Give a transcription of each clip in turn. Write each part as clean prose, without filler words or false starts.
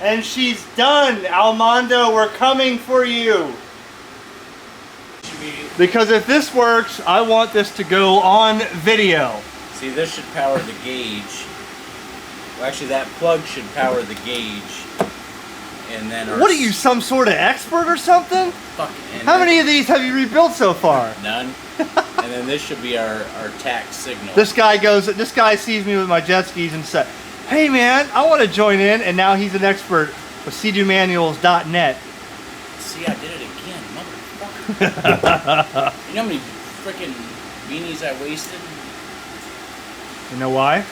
And she's done, Almondo. We're coming for you. Because if this works, I want this to go on video. See, this should power the gauge. Well, actually, that plug should power the gauge. And then what are you, some sort of expert or something? How many of these have you rebuilt so far? None. And then this should be our tack signal. This guy sees me with my jet skis and said, "Hey man, I want to join in," and now he's an expert with SeaDooManuals.net. See, I did it again, motherfucker. You know how many freaking beanies I wasted? You know why?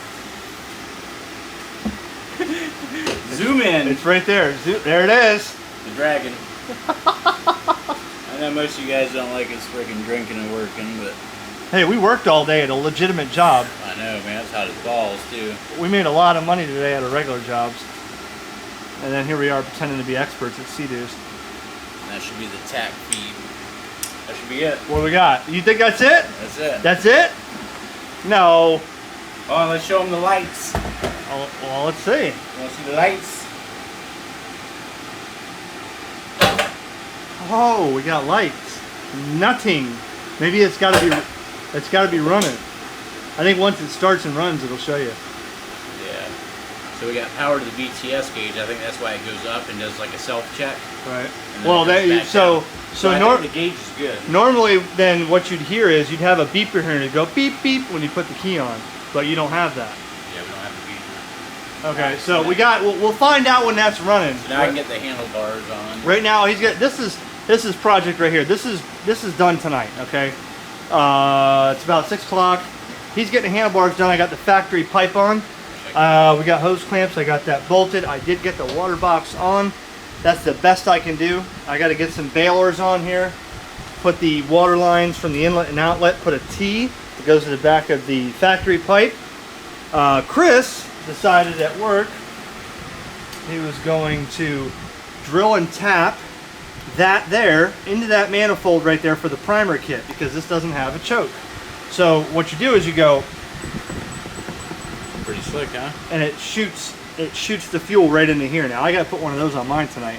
Zoom in. It's right there. There it is. The dragon. I know most of you guys don't like us freaking drinking and working, but... Hey, we worked all day at a legitimate job. I know, man. That's hot as balls, too. We made a lot of money today at our regular jobs. And then here we are pretending to be experts at Seadoo's. That should be the tack feed. That should be it. What do we got? You think that's it? That's it. That's it? No. Oh, let's show them the lights. Oh, well, let's see. You want to see the lights? Oh, we got lights. Nothing. Maybe it's got to be running. I think once it starts and runs, it'll show you. Yeah. So we got power to the VTS gauge. I think that's why it goes up and does like a self-check. Right. Well, so the gauge is good. Normally, then what you'd hear is you'd have a beeper here and it'd go beep beep when you put the key on, but you don't have that. Yeah, we don't have the beeper. Okay, so we'll find out when that's running. So now I can get the handlebars on. Right now he's got this is project right here. This is done tonight. Okay, it's about 6 o'clock. He's getting the handlebars done. I got the factory pipe on. We got hose clamps. I got that bolted. I did get the water box on. That's the best I can do. I got to get some bailers on here. Put the water lines from the inlet and outlet. Put a T that goes to the back of the factory pipe. Chris decided at work he was going to drill and tap that there into that manifold right there for the primer kit because this doesn't have a choke. So what you do is you go, pretty slick, huh? And it shoots the fuel right into here. Now I got to put one of those on mine tonight.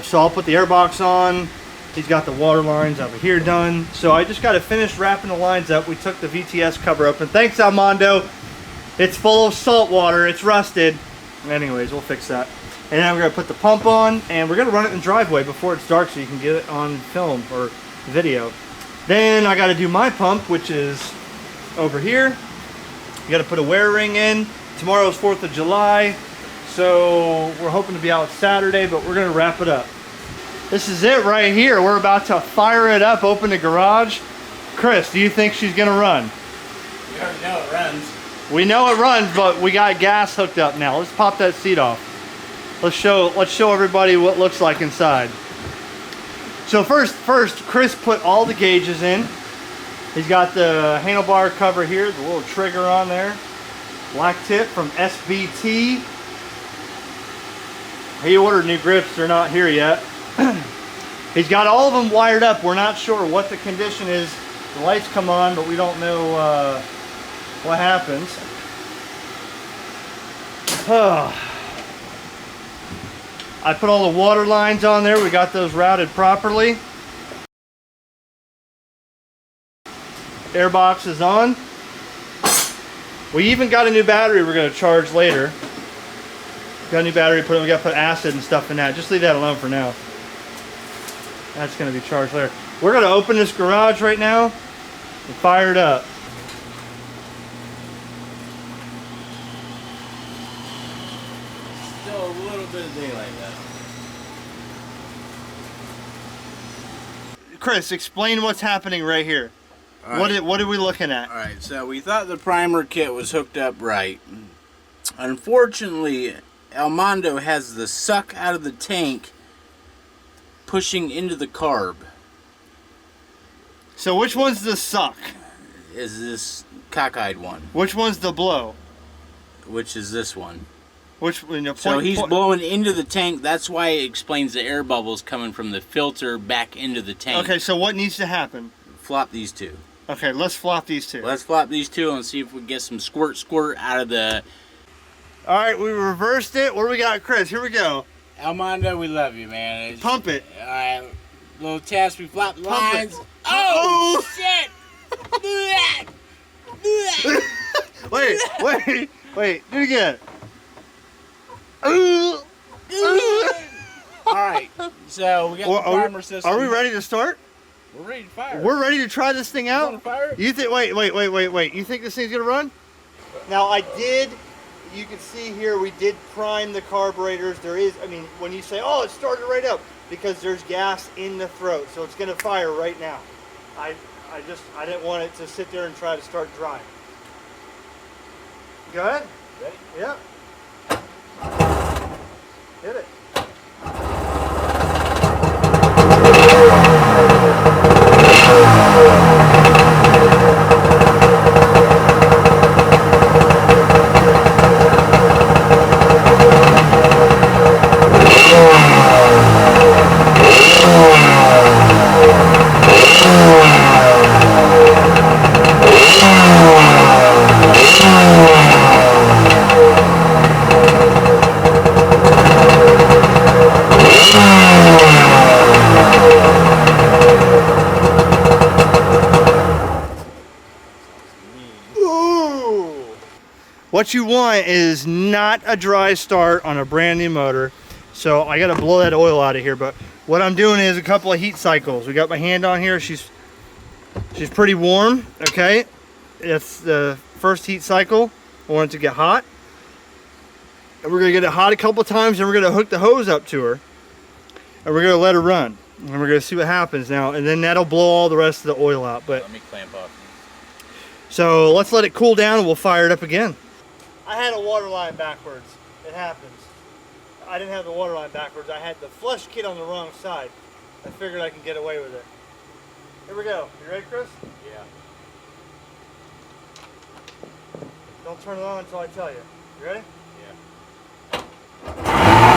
So I'll put the air box on. He's got the water lines over here done. So I just got to finish wrapping the lines up. We took the VTS cover open. Thanks, Almondo. It's full of salt water. It's rusted. Anyways, we'll fix that. And then we're going to put the pump on, and we're going to run it in the driveway before it's dark so you can get it on film or video. Then I got to do my pump, which is over here. You got to put a wear ring in. Tomorrow's 4th of July, so we're hoping to be out Saturday, but we're going to wrap it up. This is it right here. We're about to fire it up, open the garage. Chris, do you think she's going to run? We already know it runs. We know it runs, but we got gas hooked up now. Let's pop that seat off. Let's show everybody what it looks like inside. So first, Chris put all the gauges in. He's got the handlebar cover here, the little trigger on there. Black tip from SBT. He ordered new grips, they're not here yet. He's got all of them wired up. We're not sure what the condition is. The lights come on, but we don't know what happens. I put all the water lines on there. We got those routed properly. Air box is on. We even got a new battery we're going to charge later. Got a new battery put in. We got to put acid and stuff in that. Just leave that alone for now. That's going to be charged later. We're going to open this garage right now and fire it up. Still a little bit of daylight left. Chris, explain what's happening right here. Right. What are we looking at? Alright, so we thought the primer kit was hooked up right. Unfortunately, Almondo has the suck out of the tank pushing into the carb. So which one's the suck? Is this cockeyed one. Which one's the blow? Which is this one. So he's blowing into the tank. That's why it explains the air bubbles coming from the filter back into the tank. Okay, so what needs to happen? Flop these two. Okay, let's flop these two. Let's flop these two and see if we get some squirt out of the All right, we reversed it. What do we got, Chris? Here we go. Almondo, we love you, man. Pump it. All right, little test. We flop the Pump lines. it. Oh, shit! Do that. Wait. Do it again. All right, so we got the primer system. Are we ready to start? We're ready to fire. We're ready to try this thing You out. wanna fire? You think? Wait. You think this thing's gonna run? Now I did. You can see here we did prime the carburetors. There is. I mean, when you say, "Oh, it started right up," because there's gas in the throat, so it's gonna fire right now. I didn't want it to sit there and try to start drying. Go ahead. Ready? Yep. Hit it. What you want is not a dry start on a brand new motor. So I gotta blow that oil out of here, but what I'm doing is a couple of heat cycles. We got my hand on here, she's pretty warm, okay? It's the first heat cycle. I want it to get hot. And we're gonna get it hot a couple times, and we're gonna hook the hose up to her. And we're gonna let her run. And we're gonna see what happens now, and then that'll blow all the rest of the oil out. But Let me clamp off. so let's let it cool down and we'll fire it up again. I had a water line backwards. It happens. I didn't have the water line backwards. I had the flush kit on the wrong side. I figured I can get away with it. Here we go. You ready, Chris? Yeah. Don't turn it on until I tell you. You ready? Yeah.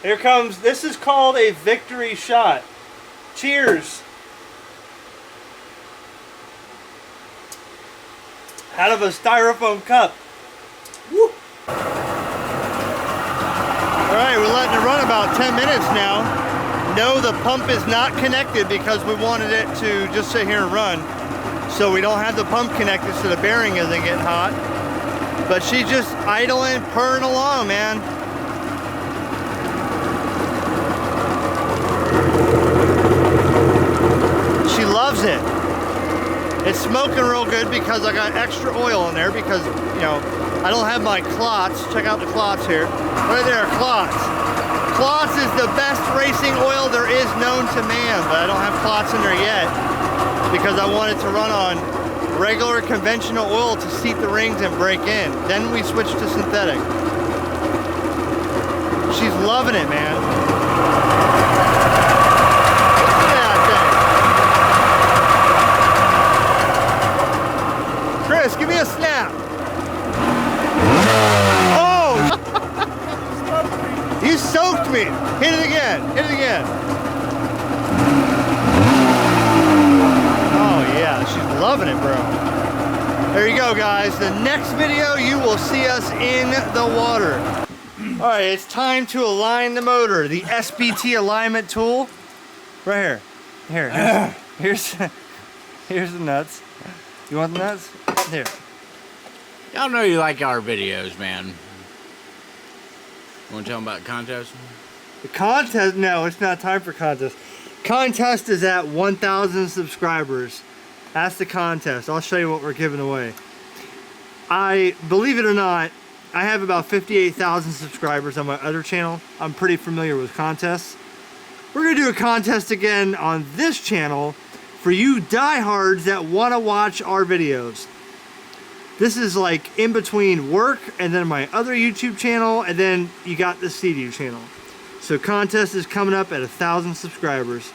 here comes, this is called a victory shot. Cheers. Out of a styrofoam cup. Woo. Alright, we're letting it run about 10 minutes now. No, the pump is not connected because we wanted it to just sit here and run. So we don't have the pump connected so the bearing isn't getting hot. But she's just idling, purring along, man. She loves it. It's smoking real good because I got extra oil in there because, you know, I don't have my clots. Check out the clots here. Right there, clots. Clots is the best racing oil there is known to man, but I don't have clots in there yet because I wanted to run on regular conventional oil to seat the rings and break in. Then we switched to synthetic. She's loving it, man. Look at that thing. Chris, give me a snap. Oh! You soaked me. Hit it again. Hit it again. Oh yeah, she's loving it, bro. There you go, guys. The next video, you will see us in the water. All right, it's time to align the motor. The SBT alignment tool, right here. Here's the nuts. You want the nuts? There. Y'all know you like our videos, man. Want to tell them about the contest? The contest? No, it's not time for contest. Contest is at 1,000 subscribers. That's the contest. I'll show you what we're giving away. Believe it or not, I have about 58,000 subscribers on my other channel. I'm pretty familiar with contests. We're gonna do a contest again on this channel for you diehards that wanna watch our videos. This is like in between work and then my other YouTube channel, and then you got the Seadoo channel. So contest is coming up at 1,000 subscribers.